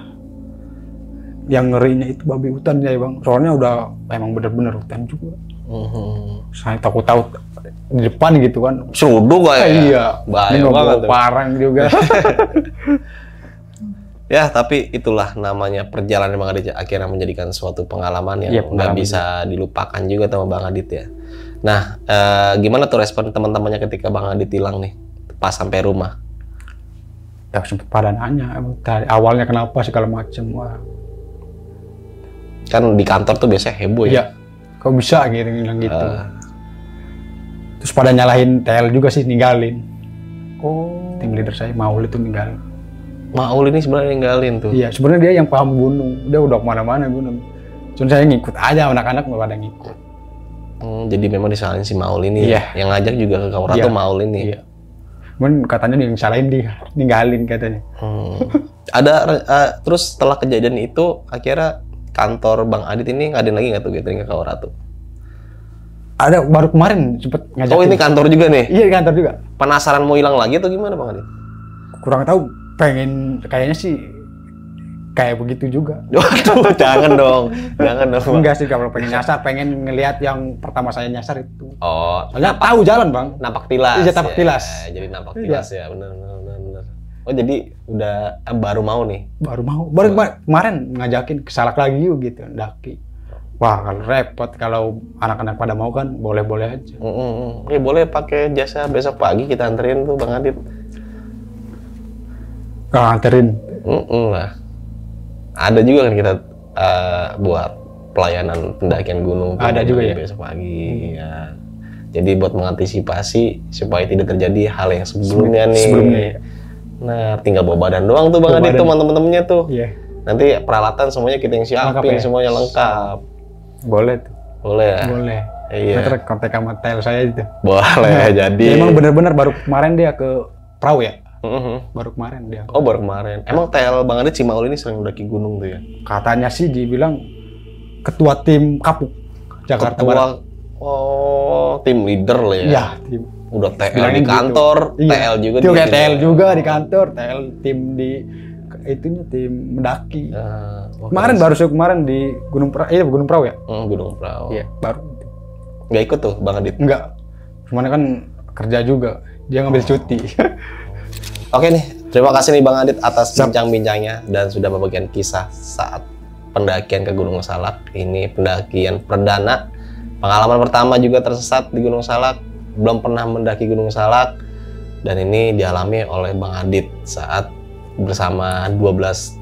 Yang ngerinya itu babi hutan ya, Bang. Soalnya udah emang bener-bener hutan juga. Saya takut tahu di depan gitu kan. Seruduk kayak ya? Iya. Bahaya Ini banget bawa tuh. parang juga. Ya, tapi itulah namanya perjalanan Bang Adit ya. Akhirnya menjadikan suatu pengalaman yang Iya, nggak pengalaman. bisa dilupakan juga sama Bang Adit ya. Nah, gimana tuh respon teman-temannya ketika Bang Adit hilang nih pas sampai rumah? Ya sempat pada nanya dari awalnya kenapa segala macam. Wah, Kan di kantor tuh biasanya heboh ya. iya. Kok bisa gitu bilang gitu. Terus pada nyalahin TL juga sih, ninggalin. Oh, Tim leader saya Maul itu ninggalin. Maul ini sebenarnya ninggalin tuh. Iya, sebenarnya dia yang paham gunung. Dia udah kemana-mana gunung. Cuma saya ngikut aja, anak-anak nggak pada ngikut. Jadi memang disalahin si Maul ini. Iya. Yang ngajak juga ke Kaura Iya. tuh Maul ini. Iya. Cuman katanya yang salahin dia, ninggalin katanya. Ada terus setelah kejadian itu akhirnya kantor Bang Adit ini ngadain lagi nggak tuh gathering ke Kaura tuh? Ada baru kemarin sempet ngajakin. Oh, ini kantor juga nih. Iya, di kantor juga. Penasaran mau hilang lagi atau gimana Bang Adit? Kurang tahu, pengen kayaknya sih kayak begitu juga. Waduh, jangan dong. Jangan dong. Bang. Enggak sih, kalau pengen nyasar, pengen ngelihat yang pertama saya nyasar itu. Oh, Soalnya tahu jalan, Bang. nampak tilas. Iya, nampak ya. tilas. Jadi nampak Iya. tilas ya, benar. Oh, jadi udah baru mau nih. Baru mau. Baru kemarin ngajakin ke Salak lagi yuk gitu, daki. Wah, kalau repot, kalau anak-anak pada mau kan boleh-boleh aja. Ya boleh pakai jasa besok pagi kita anterin tuh Bang Adit. Kalau nganterin. Lah. Ada juga kan kita buat pelayanan pendakian gunung tuh Ada juga ya? besok pagi ya. Jadi buat mengantisipasi supaya tidak terjadi hal yang sebelumnya nih. Sebelumnya ya. Nah, tinggal bawa badan doang tuh Bang Bawa Adit badan. tuh teman-temannya tuh. Iya, Nanti peralatan semuanya kita yang Lengkap siapin, ya? semuanya lengkap. boleh tuh. Boleh ya? Boleh. Iya. Nanti kontak sama tel saya itu. Boleh jadi. Ya, emang bener-bener baru kemarin dia ke perahu ya. Mhm. Baru kemarin dia. Oh baru kemarin. Emang TL Bang Adit Cimaul ini sering mendaki gunung tuh ya? Katanya sih dibilang ketua tim kapuk Jakarta Ketua, Barat. oh tim leader lah ya? Iya, tim. Udah TL Bilangnya di gitu. kantor, Iya. TL juga Itu kayak tim TL ya? juga di kantor, TL tim di itunya tim mendaki. Wah, Kemarin baru saya kemarin di Gunung Perahu, Gunung Perahu ya? Gunung Perahu. Iya, baru. Nggak ikut tuh Bang Adit? Enggak. Cuman kan kerja juga. Dia ngambil cuti. Oke nih, terima kasih nih Bang Adit atas bincang-bincangnya dan sudah membagikan kisah saat pendakian ke Gunung Salak. Ini pendakian perdana, pengalaman pertama juga tersesat di Gunung Salak, belum pernah mendaki Gunung Salak, dan ini dialami oleh Bang Adit saat bersama 12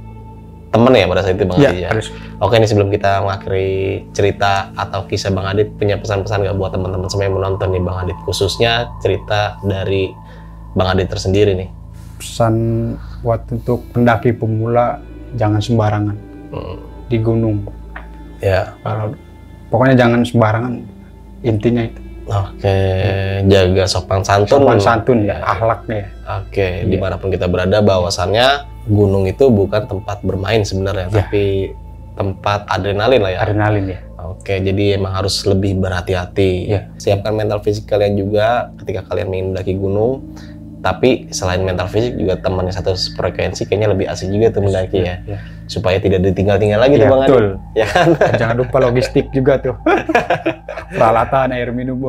temen ya pada saat itu Bang Adit ya. Harus. Oke nih, sebelum kita mengakhiri cerita atau kisah Bang Adit, punya pesan-pesan nggak buat teman-teman semua yang menonton nih Bang Adit, khususnya cerita dari Bang Adit tersendiri nih? Pesan buat untuk pendaki pemula, jangan sembarangan di gunung. Ya. Kalau pokoknya jangan sembarangan, intinya itu. Oke, jaga sopan santun. Sopan santun ya, akhlaknya ya. Oke, dimanapun kita berada, bahwasannya gunung itu bukan tempat bermain sebenarnya, Ya. tapi tempat adrenalin lah ya. Adrenalin ya. Oke, jadi emang harus lebih berhati-hati. Ya. Siapkan mental fisik kalian juga ketika kalian ingin mendaki gunung. Tapi selain mental fisik juga teman yang satu frekuensi kayaknya lebih asik juga tuh mendaki ya. Ya. Supaya tidak ditinggal-tinggal lagi Ya, tuh Bang Adit. betul. Ya kan? Dan jangan lupa logistik juga tuh. Peralatan, air minum,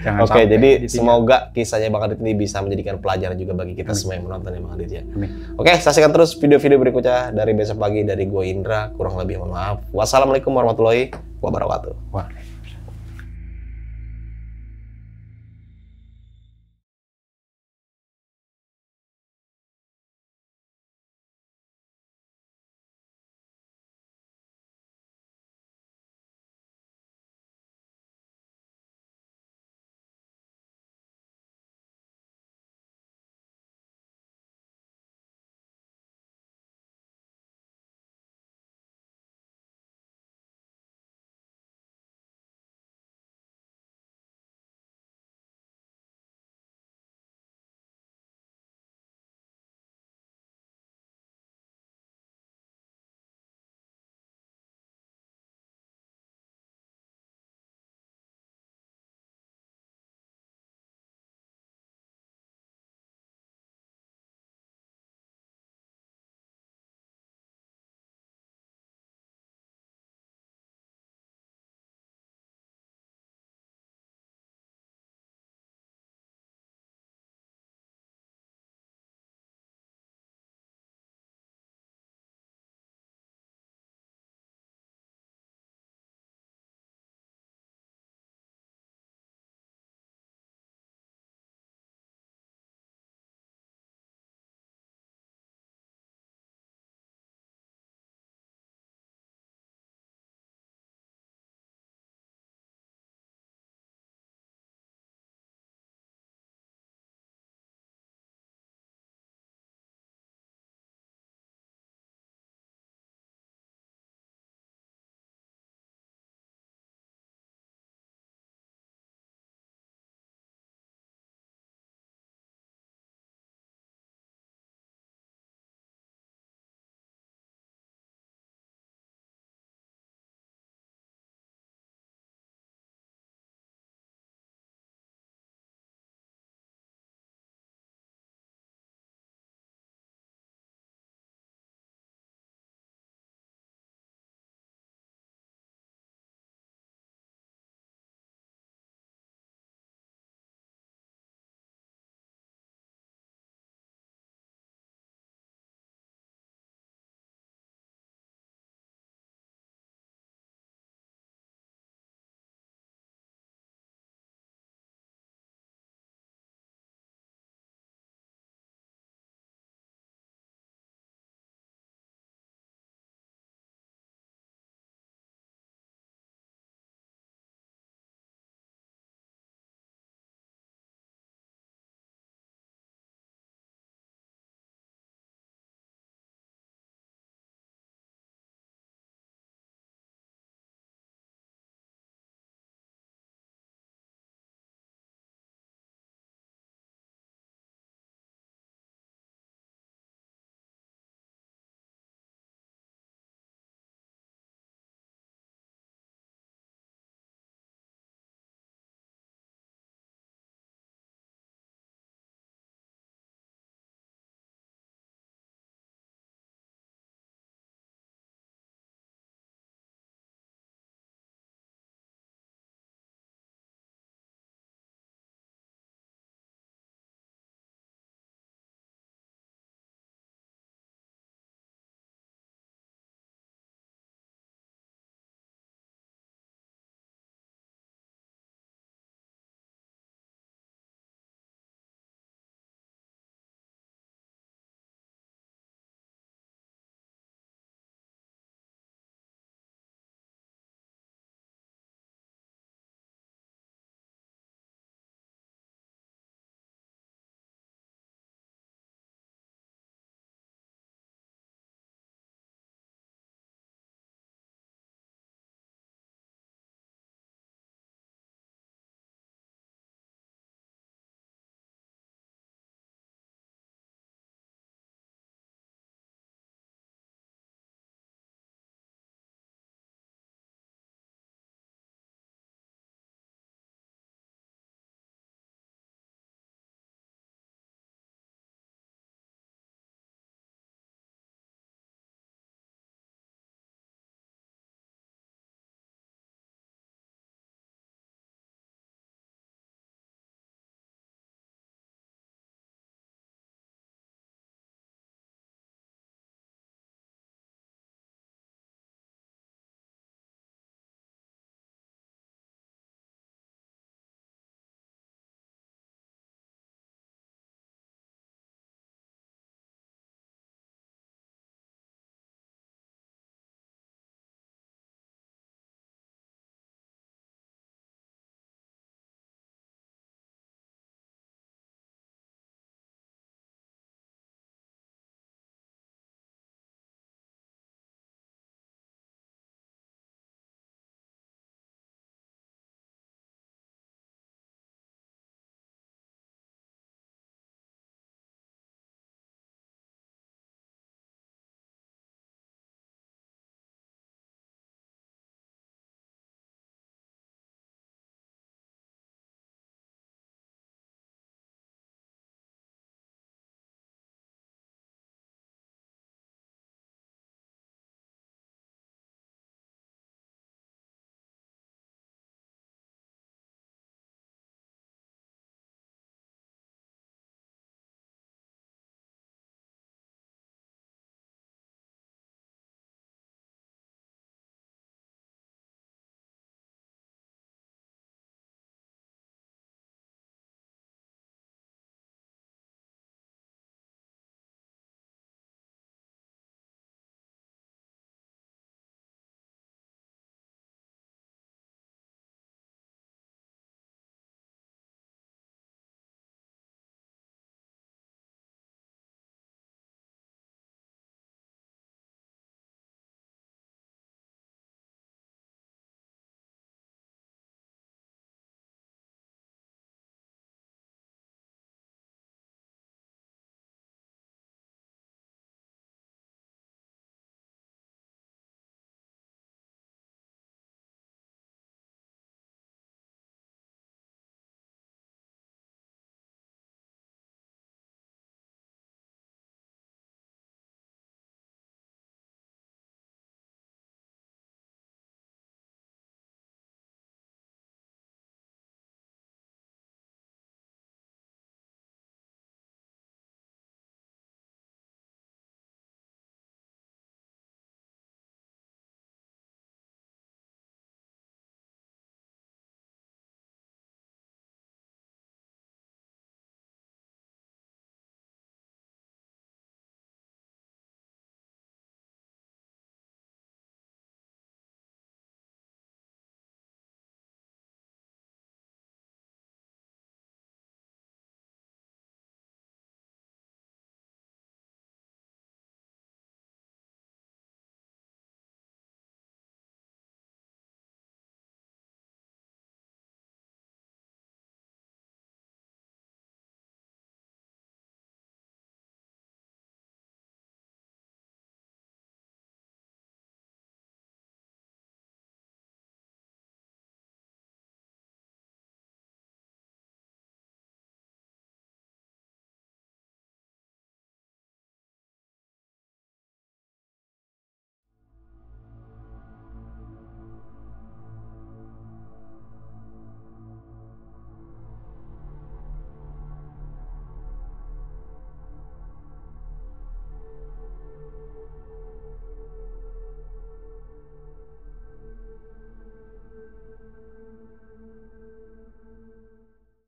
jangan Oke, sampai jadi ditinggal. semoga kisahnya Bang Adit ini bisa menjadikan pelajaran juga bagi kita semua yang menonton ya Bang Adit ya. Amin. Oke, saksikan terus video-video berikutnya dari besok pagi dari gue Indra. Kurang lebih mohon maaf. Wassalamualaikum warahmatullahi wabarakatuh. Wah.